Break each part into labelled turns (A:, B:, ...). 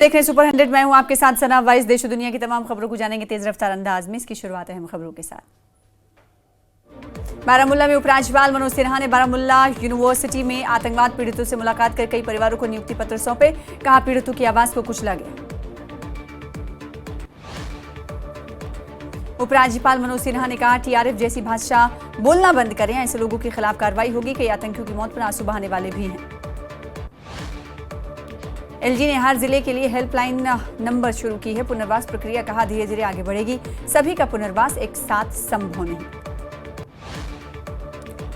A: देख रहे हैं सुपर 100। मैं हूं आपके साथ सना वाइस। देश और दुनिया की तमाम खबरों को जानेंगे तेज रफ्तार अंदाज में। इसकी शुरुआत है अहम खबरों के साथ। बारामूला में उपराज्यपाल मनोज सिन्हा ने बारामूला यूनिवर्सिटी में आतंकवाद पीड़ितों से मुलाकात कर कई परिवारों को नियुक्ति पत्र सौंपे। कहा पीड़ितों की आवाज को कुचला गया। उपराज्यपाल मनोज सिन्हा ने कहा टीआरएफ जैसी भाषा बोलना बंद करें, ऐसे लोगों के खिलाफ कार्रवाई होगी। कई आतंकियों की मौत पर आंसू बहाने वाले भी हैं। एलजी ने हर जिले के लिए हेल्पलाइन नंबर शुरू की है। पुनर्वास प्रक्रिया कहा धीरे धीरे आगे बढ़ेगी। सभी का पुनर्वास एक साथ संभव नहीं।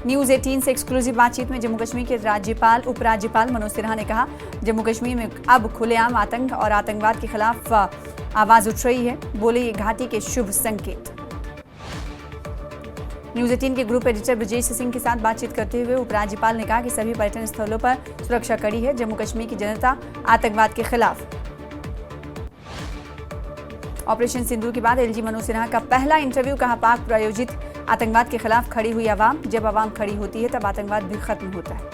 A: न्यूज 18 से एक्सक्लूसिव बातचीत में जम्मू कश्मीर के राज्यपाल उपराज्यपाल मनोज सिन्हा ने कहा जम्मू कश्मीर में अब खुलेआम आतंक और आतंकवाद के खिलाफ आवाज उठ रही है। बोले ये घाटी के शुभ संकेत। न्यूज 18 के ग्रुप एडिटर ब्रजेश सिंह के साथ बातचीत करते हुए उपराज्यपाल ने कहा कि सभी पर्यटन स्थलों पर सुरक्षा कड़ी है। जम्मू कश्मीर की जनता आतंकवाद के खिलाफ। ऑपरेशन सिंदूर के बाद एलजी मनोज सिन्हा का पहला इंटरव्यू। कहा पाक प्रायोजित आतंकवाद के खिलाफ खड़ी हुई आवाम। जब आवाम खड़ी होती है तब आतंकवाद भी खत्म होता है।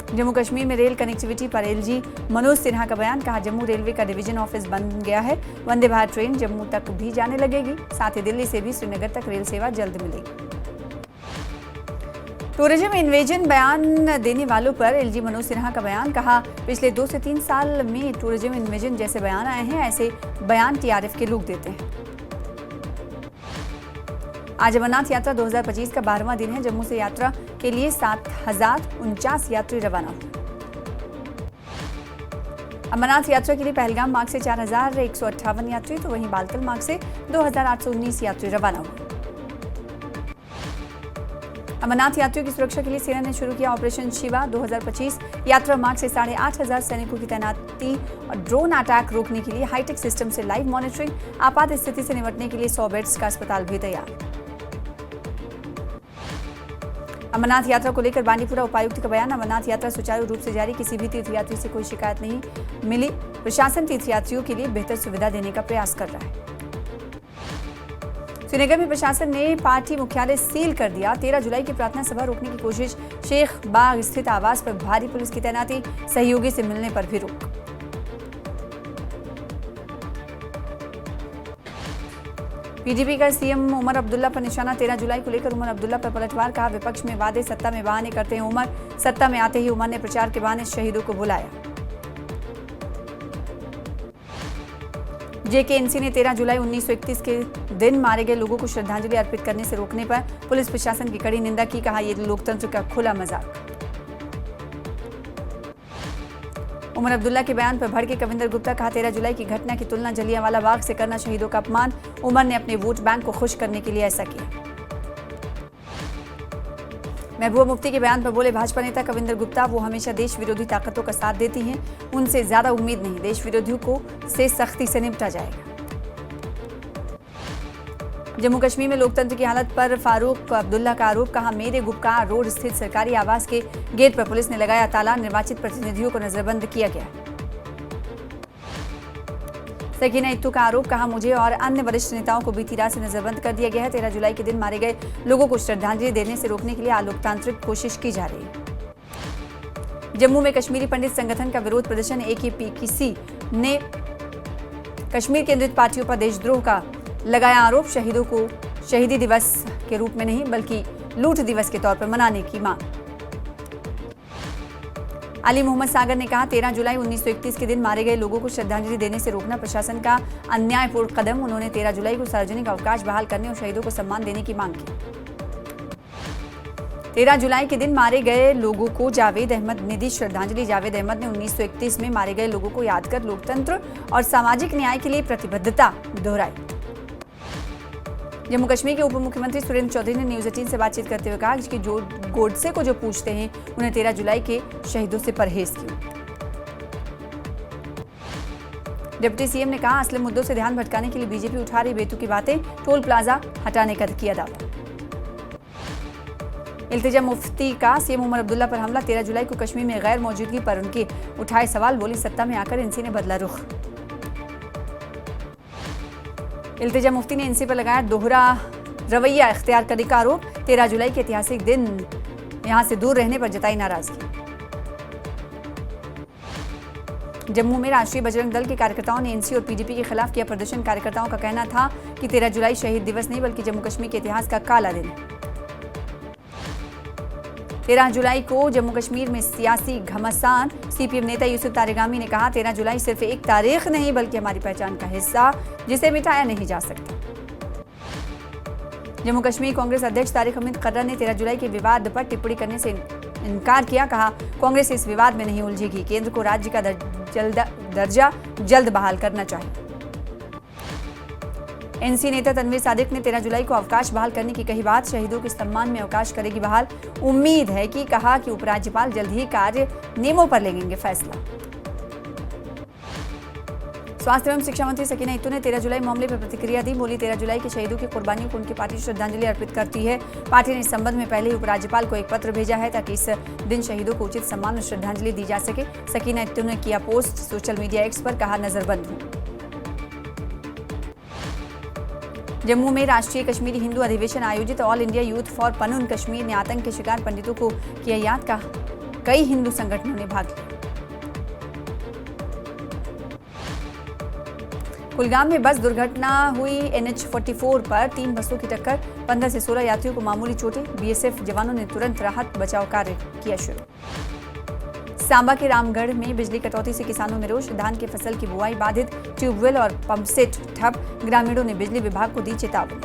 A: जम्मू कश्मीर में रेल कनेक्टिविटी पर एलजी मनोज सिन्हा का बयान। कहा जम्मू रेलवे का डिवीजन ऑफिस बन गया है। वंदे भारत ट्रेन जम्मू तक भी जाने लगेगी। साथ ही दिल्ली से भी श्रीनगर तक रेल सेवा जल्द मिलेगी। टूरिज्म इन्वेजन बयान देने वालों पर एलजी मनोज सिन्हा का बयान। कहा पिछले 2 से 3 साल में टूरिज्म इन्वेजन जैसे बयान आए हैं, ऐसे बयान टीआरएफ के लोग देते हैं। आज अमरनाथ यात्रा 2025 का 12वां दिन है। जम्मू से यात्रा के लिए 7049 यात्री रवाना हुए। अमरनाथ यात्रा के लिए पहलगाम मार्ग से 4158 यात्री, तो वहीं बालतल मार्ग से 2819 यात्री रवाना हुए। अमरनाथ यात्रियों की सुरक्षा के लिए सेना ने शुरू किया ऑपरेशन शिवा 2025। यात्रा मार्ग से 8500 सैनिकों की तैनाती और ड्रोन अटैक रोकने के लिए हाईटेक सिस्टम से लाइव मॉनिटरिंग। आपात स्थिति से निपटने के लिए 100 बेड्स का अस्पताल भी तैयार। अमरनाथ यात्रा को लेकर बांडीपुरा उपायुक्त का बयान। अमरनाथ यात्रा सुचारू रूप से जारी, किसी भी तीर्थयात्री से कोई शिकायत नहीं मिली। प्रशासन तीर्थयात्रियों के लिए बेहतर सुविधा देने का प्रयास कर रहा है। श्रीनगर में प्रशासन ने पार्टी मुख्यालय सील कर दिया। 13 जुलाई की प्रार्थना सभा रोकने की कोशिश। शेख बाग स्थित आवास पर भारी पुलिस की तैनाती। सहयोगी से मिलने पर भी रोक। पीडीपी का सीएम उमर अब्दुल्ला पर निशाना। 13 जुलाई को लेकर उमर अब्दुल्ला पर पलटवार। कहा विपक्ष में वादे, सत्ता में बहाने करते हैं उमर। सत्ता में आते ही उमर ने प्रचार के बहाने शहीदों को बुलाया। जेकेएनसी ने 13 जुलाई 1931 के दिन मारे गए लोगों को श्रद्धांजलि अर्पित करने से रोकने पर पुलिस प्रशासन की कड़ी निंदा की। कहा यह लोकतंत्र का खुला मजाक। उमर अब्दुल्ला के बयान पर भड़के कविंदर गुप्ता। कहा 13 जुलाई की घटना की तुलना जलियांवाला बाग से करना शहीदों का अपमान। उमर ने अपने वोट बैंक को खुश करने के लिए ऐसा किया। महबूबा मुफ्ती के बयान पर बोले भाजपा नेता कविंदर गुप्ता, वो हमेशा देश विरोधी ताकतों का साथ देती हैं, उनसे ज्यादा उम्मीद नहीं। देश विरोधियों को से सख्ती से निपटा जाएगा। जम्मू कश्मीर में लोकतंत्र की हालत पर फारूक अब्दुल्ला का आरोप। कहा मेरे गुपकार रोड स्थित सरकारी आवास के गेट पर पुलिस ने लगाया ताला। निर्वाचित प्रतिनिधियों को नजरबंद किया गया। सकीना इत्तू का आरोप। कहा मुझे और अन्य वरिष्ठ नेताओं को बीती रात से नजरबंद कर दिया गया है। 13 जुलाई के दिन मारे गए लोगों को श्रद्धांजलि देने से रोकने के लिए अलोकतांत्रिक कोशिश की जा रही है। जम्मू में कश्मीरी पंडित संगठन का विरोध प्रदर्शन। एकेपीसीसी ने कश्मीर केंद्रित पार्टियों पर देशद्रोह का लगाया आरोप। शहीदों को शहीदी दिवस के रूप में नहीं बल्कि लूट दिवस के तौर पर मनाने की मांग। अली मोहम्मद सागर ने कहा 13 जुलाई 1931 के दिन मारे गए लोगों को श्रद्धांजलि देने से रोकना प्रशासन का अन्यायपूर्ण कदम। उन्होंने 13 जुलाई को सार्वजनिक अवकाश बहाल करने और शहीदों को सम्मान देने की मांग की। 13 जुलाई के दिन मारे गए लोगों को जावेद अहमद ने दी श्रद्धांजलि। जावेद अहमद ने 1931 में मारे गए लोगों को याद कर लोकतंत्र और सामाजिक न्याय के लिए प्रतिबद्धता दोहराई। जम्मू कश्मीर के उप मुख्यमंत्री सुरेंद्र चौधरी ने न्यूज 18 से बातचीत करते हुए कहा कि जो गोडसे को जो पूछते हैं उन्हें 13 जुलाई के शहीदों से परहेज क्यों। डिप्टी सीएम ने कहा असली मुद्दों से ध्यान भटकाने के लिए बीजेपी उठा रही बेतुकी बातें। टोल प्लाजा हटाने का किया दावा। इल्तिजा मुफ्ती का सीएम उमर अब्दुल्ला पर हमला। 13 जुलाई को कश्मीर में गैर मौजूदगी पर उनके उठाए सवाल। बोली सत्ता में आकर एनसी ने बदला रुख। इल्तिजा मुफ्ती ने एनसी पर लगाया दोहरा रवैया इख्तियार करने का आरोप। 13 जुलाई के ऐतिहासिक दिन यहां से दूर रहने पर जताई नाराजगी। जम्मू में राष्ट्रीय बजरंग दल के कार्यकर्ताओं ने एनसी और पीडीपी के खिलाफ किया प्रदर्शन। कार्यकर्ताओं का कहना था कि 13 जुलाई शहीद दिवस नहीं बल्कि जम्मू कश्मीर के इतिहास का काला दिन। 13 जुलाई को जम्मू कश्मीर में सियासी घमासान। सीपीएम नेता यूसुफ तारिगामी ने कहा 13 जुलाई सिर्फ एक तारीख नहीं बल्कि हमारी पहचान का हिस्सा जिसे मिटाया नहीं जा सकता। जम्मू कश्मीर कांग्रेस अध्यक्ष तारिक हमीद कर्रा ने 13 जुलाई के विवाद पर टिप्पणी करने से इनकार किया। कहा कांग्रेस इस विवाद में नहीं उलझेगी, केंद्र को राज्य का दर्जा जल्द बहाल करना चाहिए। एनसी नेता तनवीर सादिक ने 13 जुलाई को अवकाश बहाल करने की कही बात। शहीदों के सम्मान में अवकाश करेगी बहाल। उम्मीद है कि कहा कि उपराज्यपाल जल्द ही कार्य नियमों पर लेंगे फैसला। स्वास्थ्य एवं शिक्षा मंत्री सकीना इत्तू ने 13 जुलाई मामले पर प्रतिक्रिया दी। बोली 13 जुलाई के शहीदों की कुर्बानियों को उनकी पार्टी श्रद्धांजलि अर्पित करती है। पार्टी ने इस संबंध में पहले ही उपराज्यपाल को एक पत्र भेजा है ताकि इस दिन शहीदों को उचित सम्मान और श्रद्धांजलि दी जा सके। सकीना इत्तू ने किया पोस्ट सोशल मीडिया एक्स पर, कहा नजरबंद हूं। जम्मू में राष्ट्रीय कश्मीरी हिंदू अधिवेशन आयोजित। All India youth for Panun Kashmir ने आतंक के शिकार पंडितों को किया याद। का कई हिंदू संगठनों ने भाग लिया। कुलगाम में बस दुर्घटना हुई। NH44 पर 3 बसों की टक्कर, 15 से 16 यात्रियों को मामूली चोटें। बीएसएफ जवानों ने तुरंत राहत बचाव कार्य किया शुरू। सांबा के रामगढ़ में बिजली कटौती से किसानों में रोष। धान की फसल की बुआई बाधित, ट्यूबवेल और पंपसेट ठप। ग्रामीणों ने बिजली विभाग को दी चेतावनी।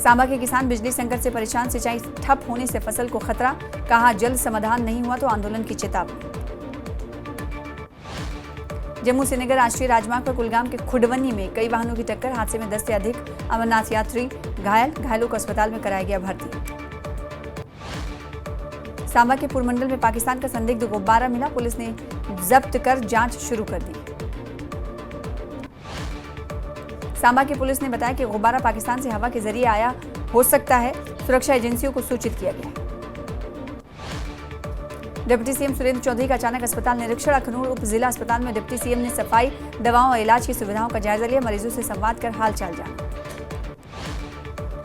A: सांबा के किसान बिजली संकट से परेशान। सिंचाई ठप होने से फसल को खतरा। कहा जल्द समाधान नहीं हुआ तो आंदोलन की चेतावनी। जम्मू श्रीनगर राष्ट्रीय राजमार्ग पर कुलगाम के खुडवनी में कई वाहनों की टक्कर। हादसे में 10 से अधिक अमरनाथ यात्री घायल। घायलों को अस्पताल में कराया गया भर्ती। सांबा के पुरमंडल में पाकिस्तान का संदिग्ध गुब्बारा मिला। पुलिस ने जब्त कर जांच शुरू कर दी। सांबा की पुलिस ने बताया कि गुब्बारा पाकिस्तान से हवा के जरिए आया हो सकता है। सुरक्षा एजेंसियों को सूचित किया गया है। डिप्टी सीएम सुरेंद्र चौधरी का अचानक अस्पताल निरीक्षण। अखनूर उप जिला अस्पताल में डिप्टी सीएम ने सफाई, दवाओं और इलाज की सुविधाओं का जायजा लिया। मरीजों से संवाद कर हालचाल जाना।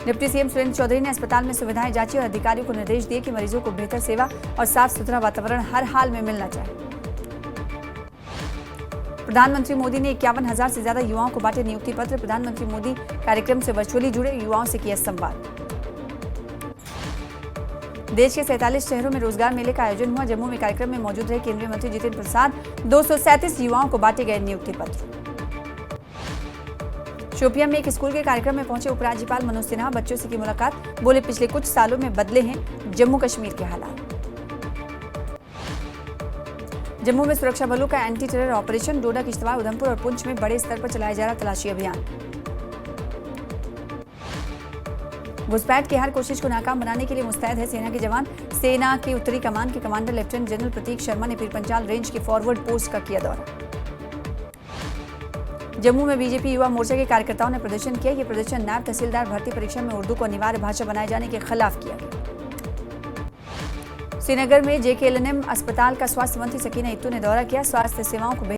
A: डिप्टी सीएम सुरेंद्र चौधरी ने अस्पताल में सुविधाएं जांची और अधिकारियों को निर्देश दिए कि मरीजों को बेहतर सेवा और साफ सुथरा वातावरण हर हाल में मिलना चाहिए। प्रधानमंत्री मोदी ने 51,000 से ज्यादा युवाओं को बांटे नियुक्ति पत्र। प्रधानमंत्री मोदी कार्यक्रम से वर्चुअली जुड़े युवाओं से किया संवाद। देश के 47 शहरों में रोजगार मेले का आयोजन हुआ। जम्मू में कार्यक्रम में मौजूद रहे केंद्रीय मंत्री जितेंद्र प्रसाद। 237 युवाओं को बांटे गए नियुक्ति पत्र। शोपियां में एक स्कूल के कार्यक्रम में पहुंचे उपराज्यपाल मनोज सिन्हा। बच्चों से की मुलाकात। बोले पिछले कुछ सालों में बदले हैं जम्मू कश्मीर के हालात। जम्मू में सुरक्षा बलों का एंटी टेरर ऑपरेशन। डोडा, किश्तवाड़, उधमपुर और पुंछ में बड़े स्तर पर चलाया जा रहा तलाशी अभियान। घुसपैठ की हर कोशिश को नाकाम बनाने के लिए मुस्तैद है सेना के जवान। सेना की उत्तरी कमान के कमांडर लेफ्टिनेंट जनरल प्रतीक शर्मा ने पीरपंचाल रेंज की फॉरवर्ड पोस्ट का किया दौरा। जम्मू में बीजेपी युवा मोर्चा के कार्यकर्ताओं ने प्रदर्शन किया। यह प्रदर्शन नायब तहसीलदार भर्ती परीक्षा में उर्दू को अनिवार्य भाषा बनाए जाने के खिलाफ किया गया। श्रीनगर में JKLNM अस्पताल का स्वास्थ्य मंत्री सकीना इत्तू ने दौरा किया। स्वास्थ्य सेवाओं को